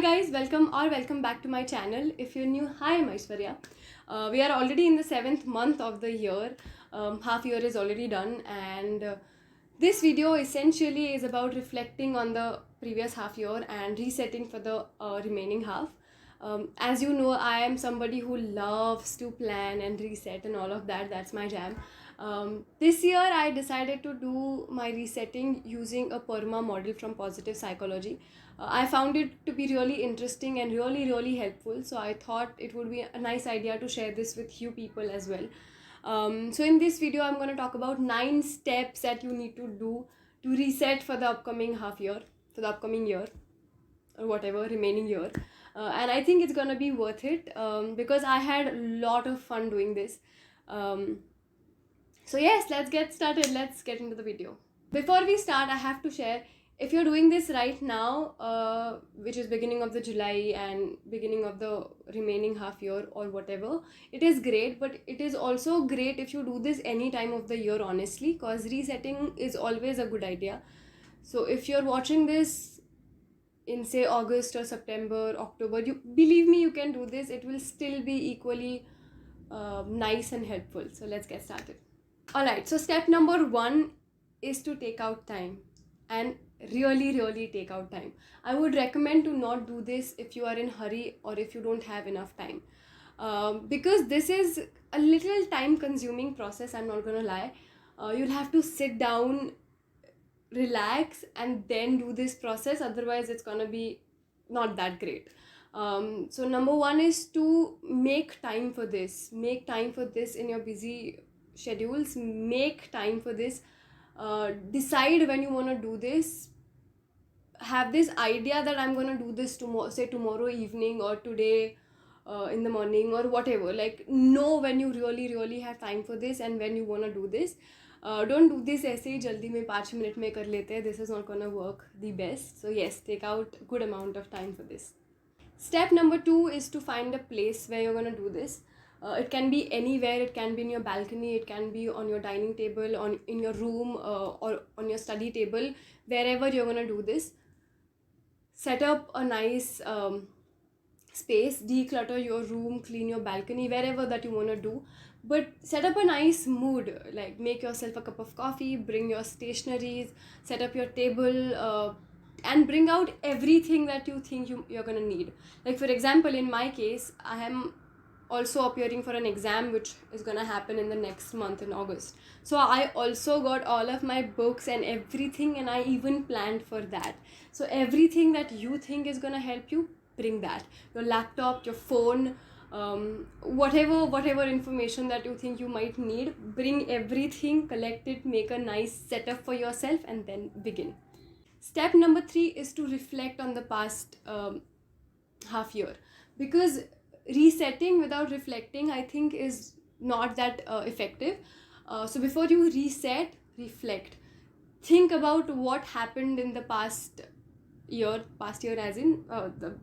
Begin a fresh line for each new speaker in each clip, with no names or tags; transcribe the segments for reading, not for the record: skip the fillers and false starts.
guys, welcome back to my channel. If you're new, hi, I'm Aishwarya. We are already in the 7th month of the year. Half year is already done, and this video essentially is about reflecting on the previous half year and resetting for the remaining half. As you know, I am somebody who loves to plan and reset and all of that. That's my jam. This year I decided to do my resetting using a PERMA model from positive psychology. I found it to be really interesting and really helpful, so I thought it would be a nice idea to share this with you people as well. So in this video I'm going to talk about 9 steps that you need to do to reset for the upcoming half year, for the upcoming year or whatever remaining year. And I think it's going to be worth it because I had a lot of fun doing this. So yes, let's get started. Let's get into the video. Before we start, I have to share, if you're doing this right now, which is beginning of the July and beginning of the remaining half year or whatever, it is great, but it is also great if you do this any time of the year, honestly, because resetting is always a good idea. So if you're watching this in say August or September, October, you believe me, you can do this. It will still be equally nice and helpful. So let's get started. Alright, so step number 1 is to take out time, and really take out time. I would recommend to not do this if you are in hurry or if you don't have enough time, because this is a little time consuming process. I'm not gonna lie. You'll have to sit down, relax, and then do this process, otherwise it's gonna be not that great. So number 1 is to make time for this. Make time for this in your busy schedules. Make time for this. Decide when you want to do this. Have this idea that I'm going to do this tomorrow, say tomorrow evening or today in the morning or whatever. Like, know when you really have time for this and when you want to do this. Don't do this ऐसे ही जल्दी में 5 minute में कर लेते हैं. This is not gonna work the best. So yes, take out good amount of time for this. Step number 2 is to find a place where you're gonna do this. It can be anywhere. It can be in your balcony, it can be on your dining table, in your room, or on your study table, wherever you're gonna do this. Set up a nice space, declutter your room, clean your balcony, wherever that you want to do, but set up a nice mood. Like, make yourself a cup of coffee, bring your stationeries, set up your table, and bring out everything that you think you're gonna need. Like, for example, in my case, I am also appearing for an exam which is gonna happen in the next month in August. So I also got all of my books and everything, and I even planned for that. So everything that you think is gonna help you, bring that. Your laptop, your phone, whatever information that you think you might need, bring everything, collect it, make a nice setup for yourself, and then begin. Step number 3 is to reflect on the past half year, because resetting without reflecting, I think, is not that effective. So before you reset, reflect. Think about what happened in the past year as in the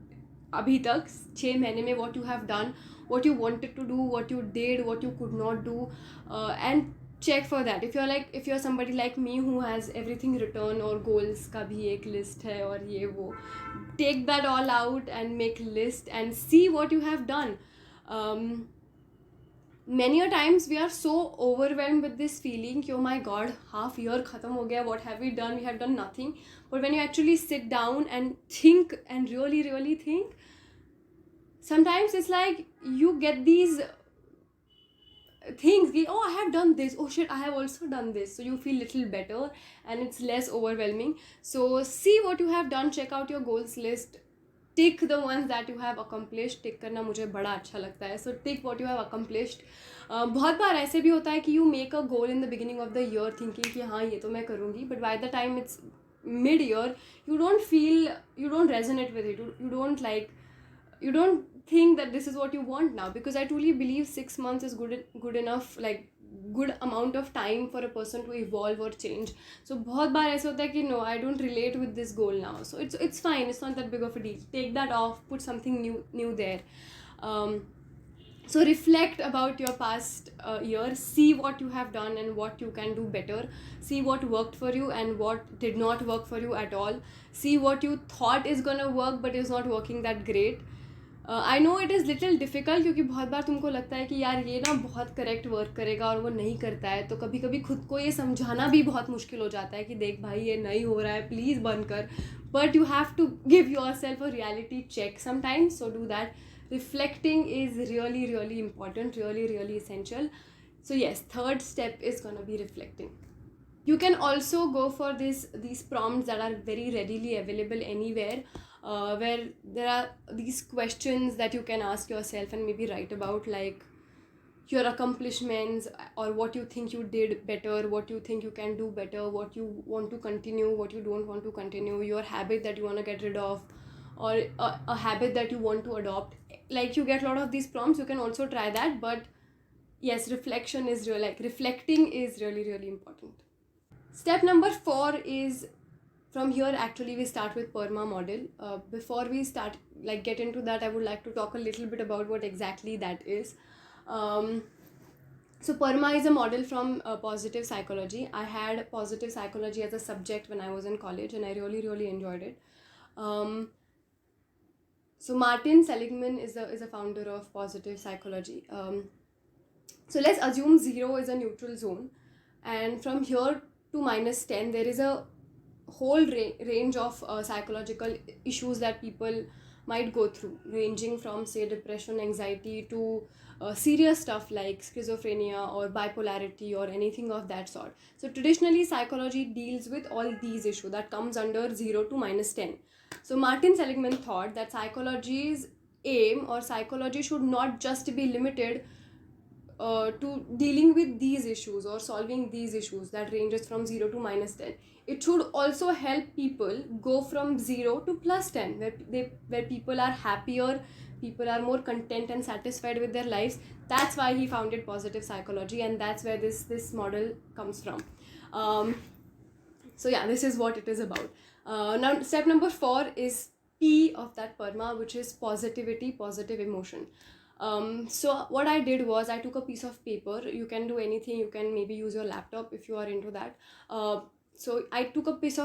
abhi tak 6 mahine mein, what you have done, what you wanted to do, what you did, what you could not do, and check for that. If you're somebody like me who has everything written, or goals ka bhi ek list hai aur ye wo, take that all out and make list and see what you have done. Many a times we are so overwhelmed with this feeling कि oh my god, half year khatam ho gaya, what have we done? We have done nothing. But when you actually sit down and think and really think, sometimes it's like you get these things, oh, I have done this, oh shit, I have also done this. So you feel little better and it's less overwhelming. So see what you have done, check out your goals list, tick the ones that you have accomplished. tick करना मुझे बड़ा अच्छा लगता है. So tick what you have accomplished. बहुत बार ऐसे भी होता है कि you make a goal in the beginning of the year thinking कि हाँ ये तो मैं करूँगी, but by the time it's mid year, you don't resonate with it. You don't think that this is what you want now, because I truly believe 6 months is good enough, like good amount of time for a person to evolve or change. So बहुत बार ऐसा होता है कि no, I don't relate with this goal now. So it's fine. It's not that big of a deal. Take that off. Put something new there. So reflect about your past year, see what you have done and what you can do better, see what worked for you and what did not work for you at all, see what you thought is gonna work but is not working that great. I know it is little difficult, क्योंकि बहुत बार तुमको लगता है कि यार ये ना बहुत करेक्ट वर्क करेगा और वो नहीं करता है, तो कभी कभी खुद को ये समझाना भी बहुत मुश्किल हो जाता है कि देख भाई ये नहीं हो रहा है, प्लीज़ बंद कर. But you have to give yourself a reality check sometimes, so do that. Reflecting is really really important, really really essential. So yes, third step is gonna be reflecting. You can also go for these prompts that are very readily available anywhere, where there are these questions that you can ask yourself and maybe write about, like your accomplishments, or what you think you did better, what you think you can do better, what you want to continue, what you don't want to continue, your habit that you want to get rid of, or a habit that you want to adopt. Like you get a lot of these prompts, you can also try that. But yes, reflection is real, like reflecting is really really important. Step number 4 is, from here actually we start with PERMA model. Before we start like get into that, I would like to talk a little bit about what exactly that is. So PERMA is a model from positive psychology. I had positive psychology as a subject when I was in college and I really really enjoyed it. So Martin Seligman is a founder of positive psychology. So let's assume 0 is a neutral zone, and from here to -10 there is a whole range of psychological issues that people might go through, ranging from say depression, anxiety, to serious stuff like schizophrenia or bipolarity or anything of that sort. So traditionally psychology deals with all these issues that comes under 0 to -10. So Martin Seligman thought that psychology's aim, or psychology should not just be limited to dealing with these issues or solving these issues that ranges from 0 to -10. It should also help people go from 0 to +10, where people are happier, people are more content and satisfied with their lives. That's why he founded positive psychology, and that's where this model comes from. So yeah, this is what it is about. Now step number 4 is P of that PERMA, which is positivity, positive emotion. So what I did was I took a piece of paper. You can do anything, you can maybe use your laptop if you are into that. So I took a piece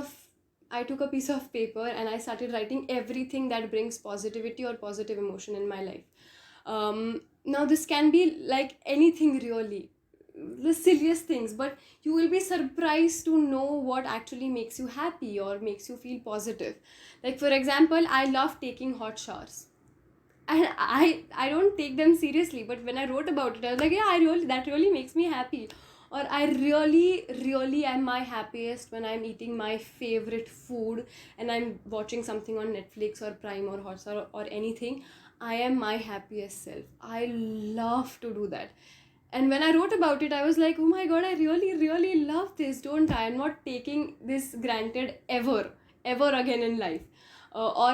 of paper and I started writing everything that brings positivity or positive emotion in my life. Now this can be like anything really, the silliest things, but you will be surprised to know what actually makes you happy or makes you feel positive. Like for example, I love taking hot showers, and I don't take them seriously, but when I wrote about it I was like, yeah, that really makes me happy. Or I really really am my happiest when I'm eating my favorite food and I'm watching something on Netflix or Prime or Hotstar or anything. I am my happiest self. I love to do that. And when I wrote about it I was like, oh my god, I really really love this, don't I? I'm not taking this granted ever again in life. Or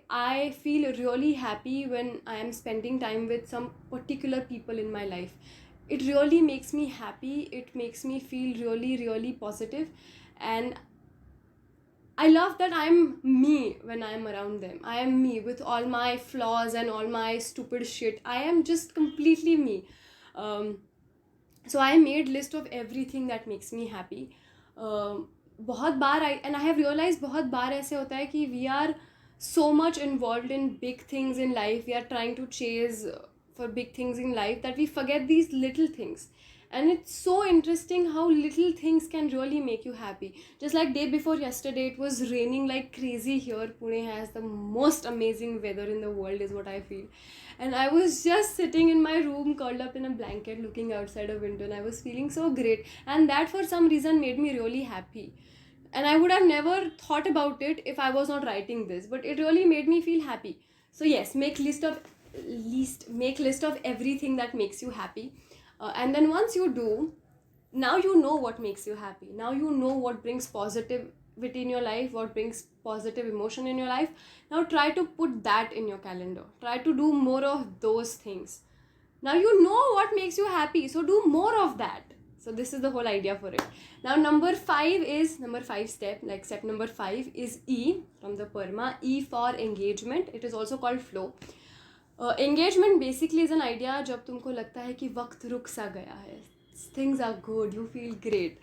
I feel really happy when I am spending time with some particular people in my life. It really makes me happy, it makes me feel really really positive, and I love that I'm me when I'm around them. I am me with all my flaws and all my stupid shit. I am just completely me. So I made list of everything that makes me happy. बहुत बार and I have realized बहुत बार ऐसे होता है कि we are so much involved in big things in life, we are trying to chase for big things in life, that we forget these little things. And it's so interesting how little things can really make you happy. Just like day before yesterday, it was raining like crazy here. Pune has the most amazing weather in the world is what I feel. And I was just sitting in my room curled up in a blanket looking outside a window, and I was feeling so great, and that for some reason made me really happy. And I would have never thought about it if I was not writing this, but it really made me feel happy. So yes, make list of everything that makes you happy. And then once you do, now you know what makes you happy. Now you know what brings positivity in your life, what brings positive emotion in your life. Now try to put that in your calendar. Try to do more of those things. Now you know what makes you happy, so do more of that. So this is the whole idea for it. Now number 5 step, like step number 5 is E from the PERMA. E for engagement. It is also called flow. Engagement basically is an idea जब तुमको लगता है कि वक्त रुक सा गया है, things are good, you feel great,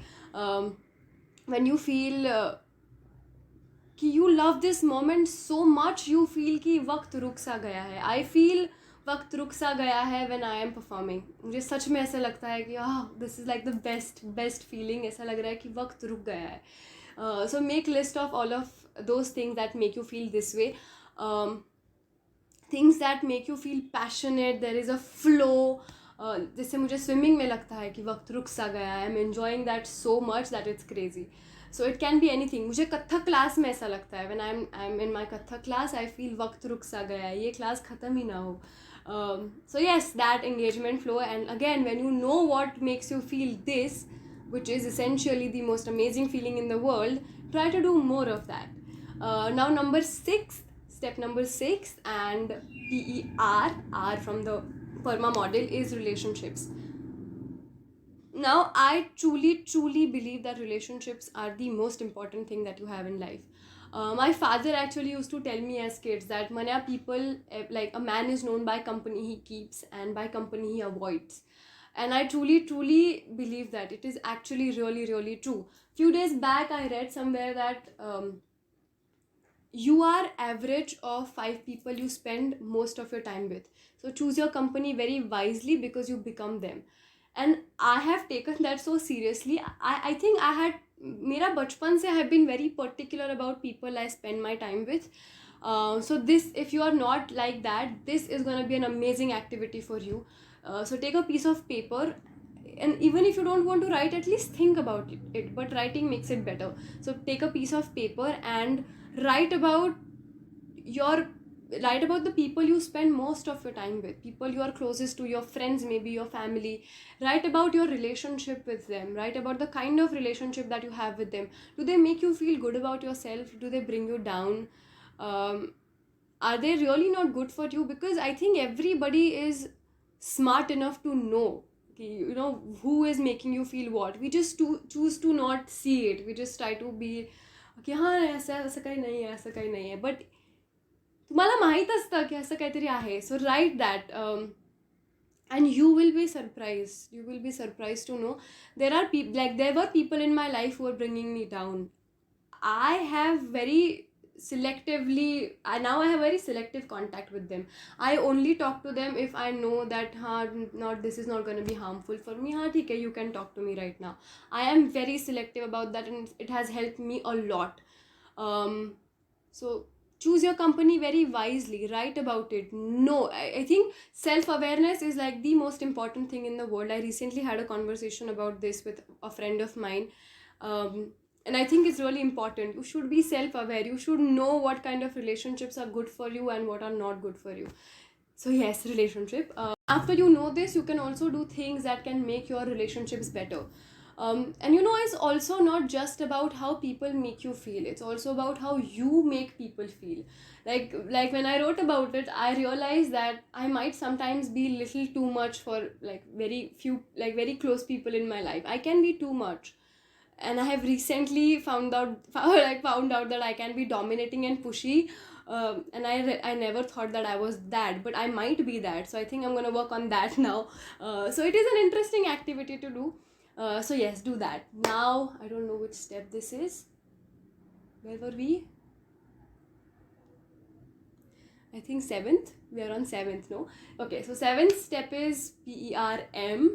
when you feel कि you love this moment so much, you feel कि वक्त रुक सा गया है. आई फील वक्त रुक सा गया है व्हेन आई एम परफॉर्मिंग. मुझे सच में ऐसा लगता है कि this is like the best feeling. ऐसा लग रहा है कि वक्त रुक गया है. So make list of all of those things that make you feel this way. Things that make you feel passionate, there is a flow. जैसे मुझे स्विमिंग में लगता है कि वक्त रुक सा गया है. I am enjoying that so much that it's crazy. So it can be anything. मुझे कथक क्लास में ऐसा लगता है, when I am in my Kathak class I feel वक्त रुक सा गया है, ये क्लास ख़त्म ही ना हो. So yes, that engagement flow. And again, when you know what makes you feel this, which is essentially the most amazing feeling in the world, try to do more of that. Now step number 6, and PER, R from the PERMA model, is relationships. Now I truly believe that relationships are the most important thing that you have in life. My father actually used to tell me as kids that manya people, like a man is known by company he keeps and by company he avoids. And I truly believe that it is actually really true. Few days back I read somewhere that you are average of 5 people you spend most of your time with. So choose your company very wisely because you become them. And I have taken that so seriously. I think I had, मेरा बचपन से I have been very particular about people I spend my time with. So this, if you are not like that, this is going to be an amazing activity for you. So take a piece of paper, and even if you don't want to write, at least think about it, but writing makes it better. So take a piece of paper and write about the people you spend most of your time with, people you are closest to, your friends, maybe your family. Write about your relationship with them. Write about the kind of relationship that you have with them. Do they make you feel good about yourself? Do they bring you down? Are they really not good for you? Because I think everybody is smart enough to know, you know, who is making you feel what. We just choose to not see it. We just try to be की हाँ असं काही नाही आहे, असं काही नाही आहे. बट तुम्हाला माहीत असतं की असं काहीतरी आहे. So write that, and you will be surprised to know there were people in my life who were bringing me down. I have very selective contact with them. I only talk to them if I know that this is not going to be harmful for me. ठीक है, you can talk to me right now. I am very selective about that, and it has helped me a lot. So choose your company very wisely. Write about it. No, I think self-awareness is like the most important thing in the world. I recently had a conversation about this with a friend of mine. And I think it's really important. You should be self-aware. You should know what kind of relationships are good for you and what are not good for you. So yes, relationship. After you know this, you can also do things that can make your relationships better. And you know, it's also not just about how people make you feel. It's also about how you make people feel. Like when I wrote about it, I realized that I might sometimes be little too much for like very few, like very close people in my life. I can be too much. And I have recently found out that I can be dominating and pushy, and I never thought that I was that, but I might be that. So I think I'm gonna work on that now. So it is an interesting activity to do. So yes, do that. Now I don't know which step this is. Where were we? I think 7th. We are on 7th, no? Okay, so 7th step is PERM.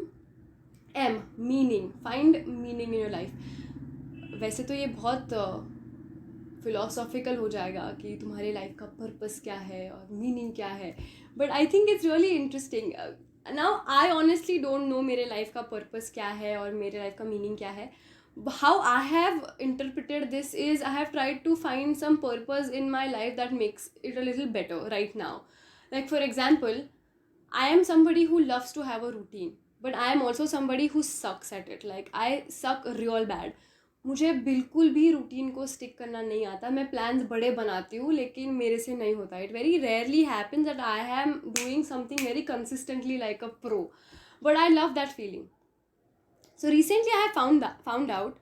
Meaning. Find meaning in your life. वैसे तो ये बहुत philosophical हो जाएगा कि तुम्हारे life का purpose क्या है और मीनिंग क्या है, but I think it's really interesting. Now I honestly don't know मेरे लाइफ का पर्पस क्या है और मेरे लाइफ का मीनिंग क्या है. How I have interpreted this is I have tried to find some purpose in my life that makes it a little better right now. Like for example, I am somebody who loves to have a routine, but I am also somebody who sucks at it. Like I suck real bad. मुझे बिल्कुल भी routine को stick करना नहीं आता. मैं plans बड़े बनाती हूँ लेकिन मेरे से नहीं होता. It very rarely happens that I am doing something very consistently like a pro, but I love that feeling. So recently I have found out.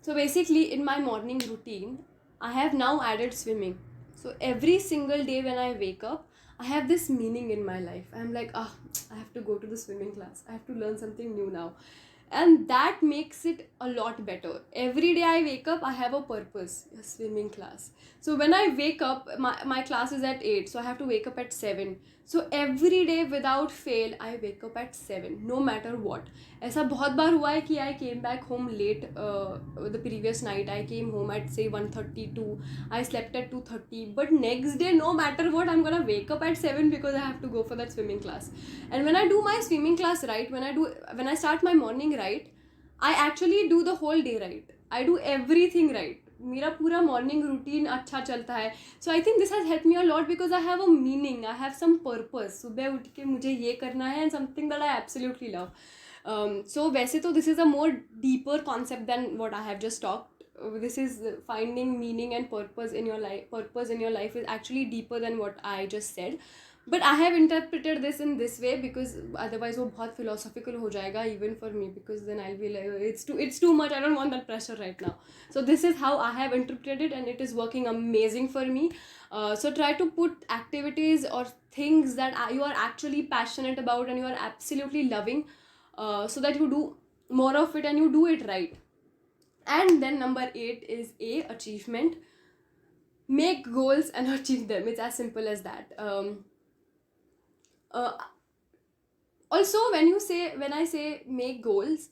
So basically in my morning routine, I have now added swimming. So every single day when I wake up, I have this meaning in my life. I'm like, I have to go to the swimming class. I have to learn something new now. And that makes it a lot better. Every day I wake up, I have a purpose, a swimming class. So when I wake up, my class is at 8, so I have to wake up at 7. So every day without fail, I wake up at 7, no matter what. ऐसा बहुत बार हुआ है कि I came back home late the previous night. I came home at say 1:32. I slept at 2:30. But next day, no matter what, I'm gonna wake up at 7 because I have to go for that swimming class. And when I do my swimming class right, when I start my morning right, I actually do the whole day right. I do everything right. मेरा पूरा morning routine अच्छा चलता है. So I think this has help me a lot because I have a meaning, I have some purpose. सुबह उठ के मुझे ये करना है and something that I absolutely love. So वैसे तो this is a more deeper concept than what I have just talked. This is finding meaning and purpose in your life. Purpose in your life is actually deeper than what I just said. But I have interpreted this in this way because otherwise वो बहुत philosophical हो जाएगा even for me, because then I'll be like it's too much. I don't want that pressure right now. So this is how I have interpreted it, and it is working amazing for me. So try to put activities or things that you are actually passionate about and you are absolutely loving, so that you do more of it and you do it right. And then number 8 is achievement. Make goals and achieve them. It's as simple as that. Also when I say make goals,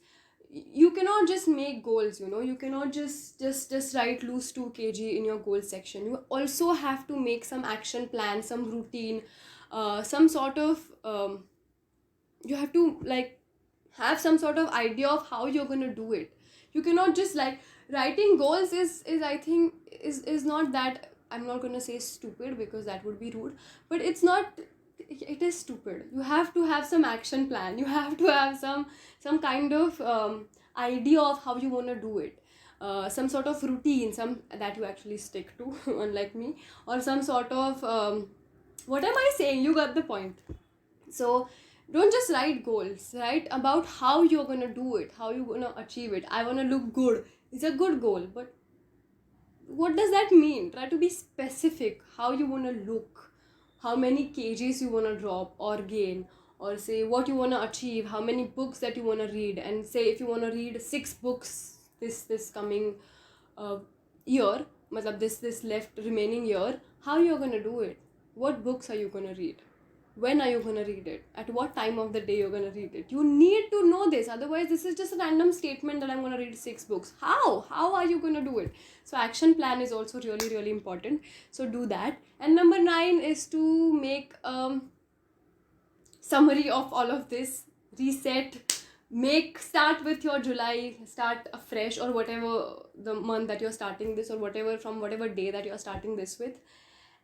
you cannot just make goals, you cannot just write lose 2 kg in your goal section. You also have to make some action plan, some routine, some sort of you have to like have some sort of idea of how you're going to do it. You cannot just like writing goals is I think is not that, I'm not going to say stupid because that would be rude, but it's not, it is stupid. You have to have some action plan. You have to have some kind of idea of how you want to do it, some sort of routine, some that you actually stick to unlike me, or some sort of what am I saying, you got the point. So don't just write goals, write about how you're going to do it, how you're going to achieve it. I want to look good. It's a good goal, but what does that mean? Try to be specific how you want to look, how many kgs you want to drop or gain, or say what you want to achieve, how many books that you want to read. And say if you want to read 6 books this coming year, matlab this left remaining year, how you're going to do it, what books are you going to read, when are you going to read it, at what time of the day you're going to read it. You need to know this, otherwise this is just a random statement that I'm going to read 6 books. How are you going to do it? So action plan is also really really important, so do that. And number 9 is to make summary of all of this, reset, start with your July, start afresh, or whatever the month that you're starting this, or whatever from whatever day that you're starting this with,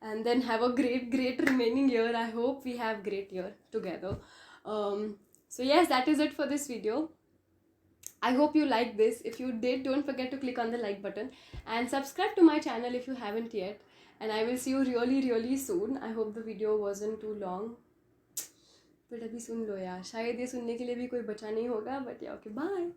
and then have a great remaining year. I hope we have great year together. So yes, that is it for this video. I hope you liked this. If you did, don't forget to click on the like button and subscribe to my channel if you haven't yet, and I will see you really really soon. I hope the video wasn't too long, but अभी सुन लो यार, शायद ये सुनने के लिए भी कोई बचा नहीं होगा, but yeah, okay, bye.